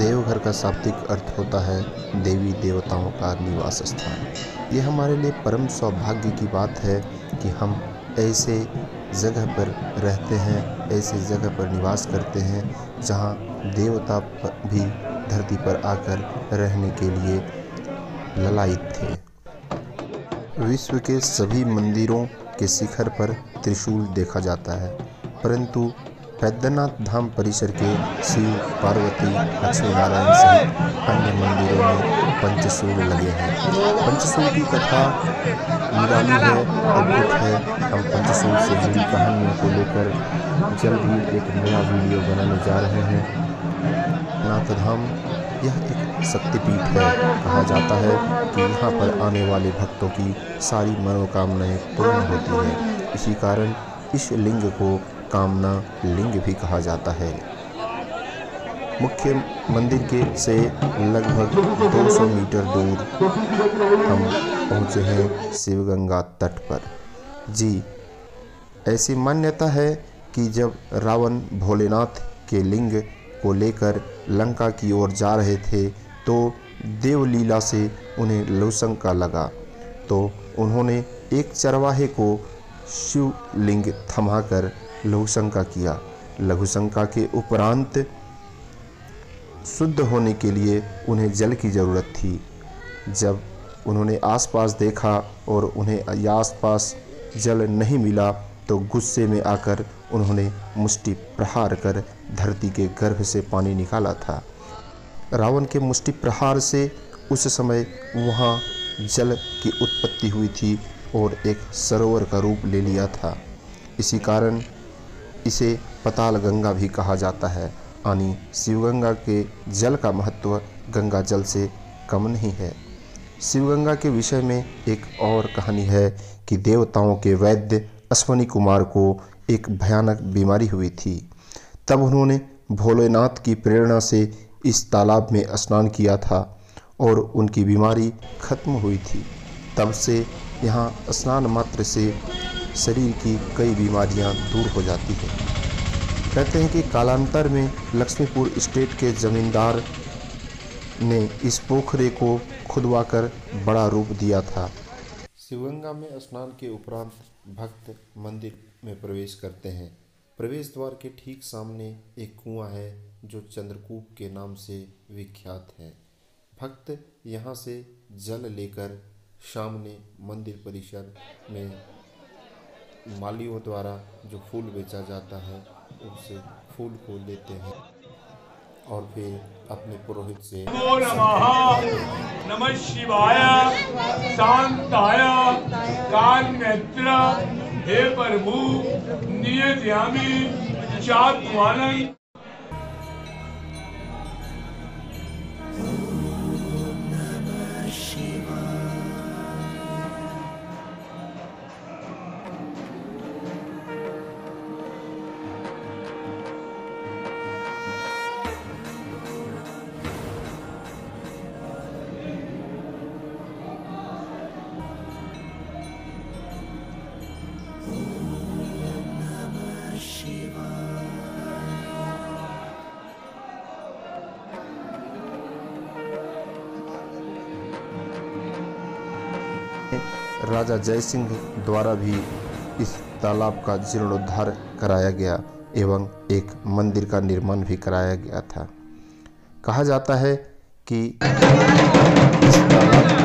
देवघर का शाब्दिक अर्थ होता है देवी देवताओं का निवास स्थान। ये हमारे लिए परम सौभाग्य की बात है कि हम ऐसे जगह पर रहते हैं, ऐसे जगह पर निवास करते हैं जहाँ देवता भी धरती पर आकर रहने के लिए ललायित थे। विश्व के सभी मंदिरों के शिखर पर त्रिशूल देखा जाता है, परंतु बैद्यनाथ धाम परिसर के शिव, पार्वती, लक्ष्मी नारायण सहित अन्य मंदिरों में पंचशूल लगे हैं। पंचशूल की कथा निराली है, अद्भुत है। हम पंचशूल से जुड़ी कहानियों को लेकर जल्द ही एक नया वीडियो बनाने जा रहे हैं। बैद्यनाथ धाम यह एक शक्तिपीठ है। कहा जाता है कि यहाँ पर आने वाले भक्तों की सारी मनोकामनाएं पूर्ण होती हैं। इसी कारण इस लिंग को कामना लिंग भी कहा जाता है। मुख्य मंदिर के से लगभग 200 मीटर दूर हम पहुँचे हैं शिवगंगा तट पर। जी, ऐसी मान्यता है कि जब रावण भोलेनाथ के लिंग को लेकर लंका की ओर जा रहे थे तो देवलीला से उन्हें लघुशंका लगा, तो उन्होंने एक चरवाहे को शिवलिंग थमाकर लघुशंका किया। लघुशंका के उपरांत शुद्ध होने के लिए उन्हें जल की ज़रूरत थी। जब उन्होंने आसपास देखा और उन्हें आसपास जल नहीं मिला तो गुस्से में आकर उन्होंने मुष्टि प्रहार कर धरती के गर्भ से पानी निकाला था। रावण के मुष्टि प्रहार से उस समय वहाँ जल की उत्पत्ति हुई थी और एक सरोवर का रूप ले लिया था। इसी कारण इसे पाताल गंगा भी कहा जाता है। यानी शिवगंगा के जल का महत्व गंगा जल से कम नहीं है। शिवगंगा के विषय में एक और कहानी है कि देवताओं के वैद्य अश्वनी कुमार को एक भयानक बीमारी हुई थी। तब उन्होंने भोलेनाथ की प्रेरणा से इस तालाब में स्नान किया था और उनकी बीमारी खत्म हुई थी। तब से यहाँ स्नान मात्र से शरीर की कई बीमारियाँ दूर हो जाती हैं। कहते हैं कि कालांतर में लक्ष्मीपुर स्टेट के जमींदार ने इस पोखरे को खुदवाकर बड़ा रूप दिया था। शिवगंगा में स्नान के उपरांत भक्त मंदिर में प्रवेश करते हैं। प्रवेश द्वार के ठीक सामने एक कुआं है जो चंद्रकूप के नाम से विख्यात है। भक्त यहां से जल लेकर सामने मंदिर परिसर में मालियों द्वारा जो फूल बेचा जाता है उनसे फूल को लेते हैं और फिर अपने पुरोहित से नमः शिवाय शांताय काल नेत्र हे प्रभु नियत्यामि चात्मानं। राजा जयसिंह द्वारा भी इस तालाब का जीर्णोद्धार कराया गया एवं एक मंदिर का निर्माण भी कराया गया था। कहा जाता है कि इस तालाब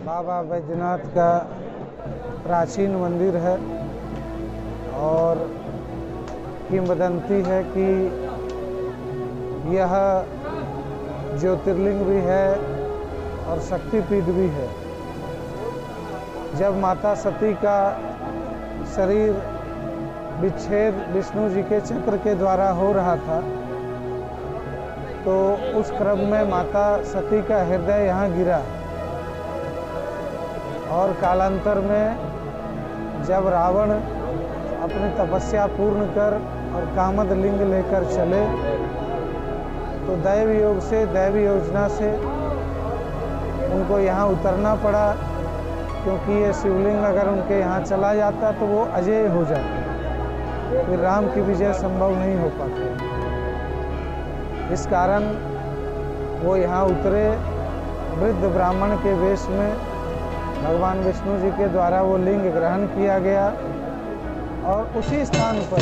बाबा बैजनाथ का प्राचीन मंदिर है और किंवदंती है कि यह ज्योतिर्लिंग भी है और शक्तिपीठ भी है। जब माता सती का शरीर विच्छेद विष्णु जी के चक्र के द्वारा हो रहा था, तो उस क्रम में माता सती का हृदय यहाँ गिरा और कालांतर में जब रावण अपनी तपस्या पूर्ण कर और कामद लिंग लेकर चले, तो दैव योग से दैवी योजना से उनको यहाँ उतरना पड़ा, क्योंकि ये शिवलिंग अगर उनके यहाँ चला जाता तो वो अजेय हो जाते, फिर राम की विजय संभव नहीं हो पाती। इस कारण वो यहाँ उतरे, वृद्ध ब्राह्मण के वेश में भगवान विष्णु जी के द्वारा वो लिंग ग्रहण किया गया और उसी स्थान पर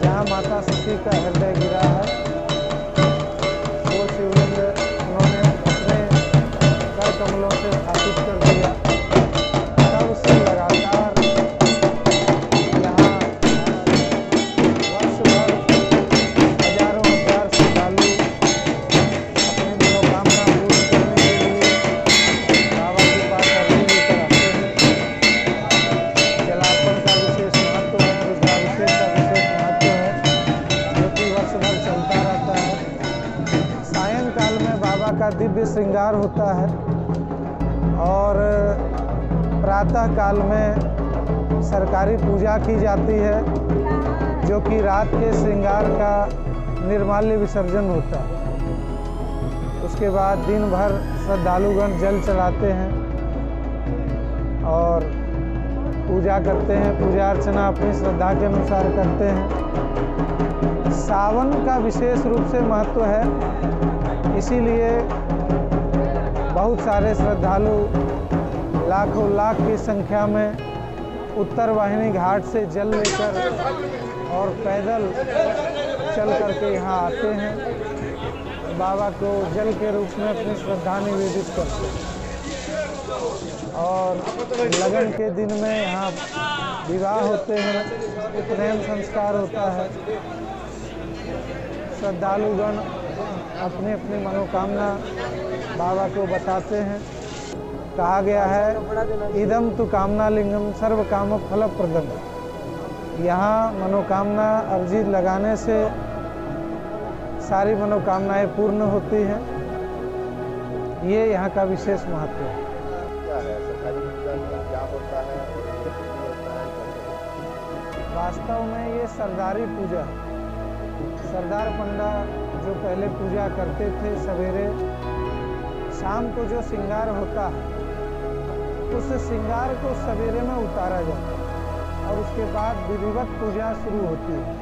जहाँ माता सती का हृदय गिरा है, वो शिवलिंग उन्होंने अपने कर कमलों से स्थापित कर दिया। तब से लगातार यहाँ वर्ष भर हजारों हजार श्रद्धालु अपनी मनोकामना पूर्ण करने के लिए बाबा के पास अर्जी लेकर आते हैं। जलार्पण का विशेष महत्व है, रुद्राभिषेक का विशेष महत्व है, जो कि वर्ष भर चलता रहता है। सायंकाल में बाबा का दिव्य श्रृंगार होता है और प्रातः काल में सरकारी पूजा की जाती है, जो कि रात के श्रृंगार का निर्माल्य विसर्जन होता है। उसके बाद दिन भर श्रद्धालुगण जल चढ़ाते हैं और पूजा करते हैं। पूजा अर्चना अपनी श्रद्धा के अनुसार करते हैं। सावन का विशेष रूप से महत्व है, इसीलिए बहुत सारे श्रद्धालु लाखों लाख की संख्या में उत्तर वाहिनी घाट से जल लेकर और पैदल चल करके यहाँ आते हैं, बाबा को जल के रूप में अपनी श्रद्धा निवेदित करते हैं। और लगन के दिन में यहाँ विवाह होते हैं, उपनयन संस्कार होता है। श्रद्धालुगण अपनी अपनी मनोकामना बाबा को बताते हैं। कहा गया है इदम तु कामना लिंगम सर्व काम फल प्रदम। यहाँ मनोकामना अर्जी लगाने से सारी मनोकामनाएं पूर्ण होती हैं। ये यहाँ का विशेष महत्व है। क्या है सरकारी पूजा में क्या होता है? वास्तव में ये सरदारी पूजा है। सरदार पंडा जो पहले पूजा करते थे, सवेरे शाम को जो श्रृंगार होता है उस श्रृंगार को सवेरे में उतारा जाता है और उसके बाद विधिवत पूजा शुरू होती है।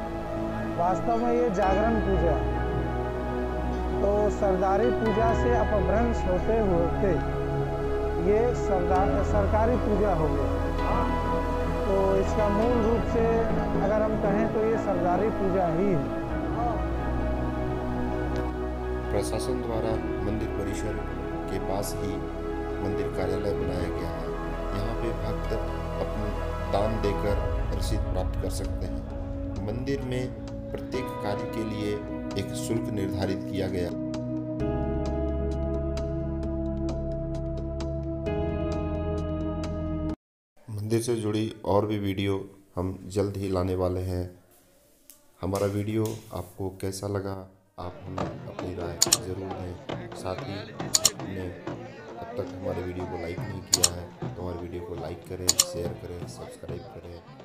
वास्तव में ये जागरण पूजा है। तो सरदारी पूजा से अपभ्रंश होते होते ये सरकारी पूजा हो गया। तो इसका मूल रूप से अगर हम कहें तो ये सरदारी पूजा ही है। प्रशासन द्वारा मंदिर परिसर के पास ही मंदिर कार्यालय बनाया गया है। यहाँ पे भक्त अपना दान देकर रसीद प्राप्त कर सकते हैं। मंदिर में प्रत्येक कार्य के लिए एक शुल्क निर्धारित किया गया। मंदिर से जुड़ी और भी वीडियो हम जल्द ही लाने वाले हैं। हमारा वीडियो आपको कैसा लगा आप हमें अपनी राय ज़रूर दें। साथ ही हमने अब तक हमारे वीडियो को लाइक नहीं किया है तो हमारे वीडियो को लाइक करें, शेयर करें, सब्सक्राइब करें।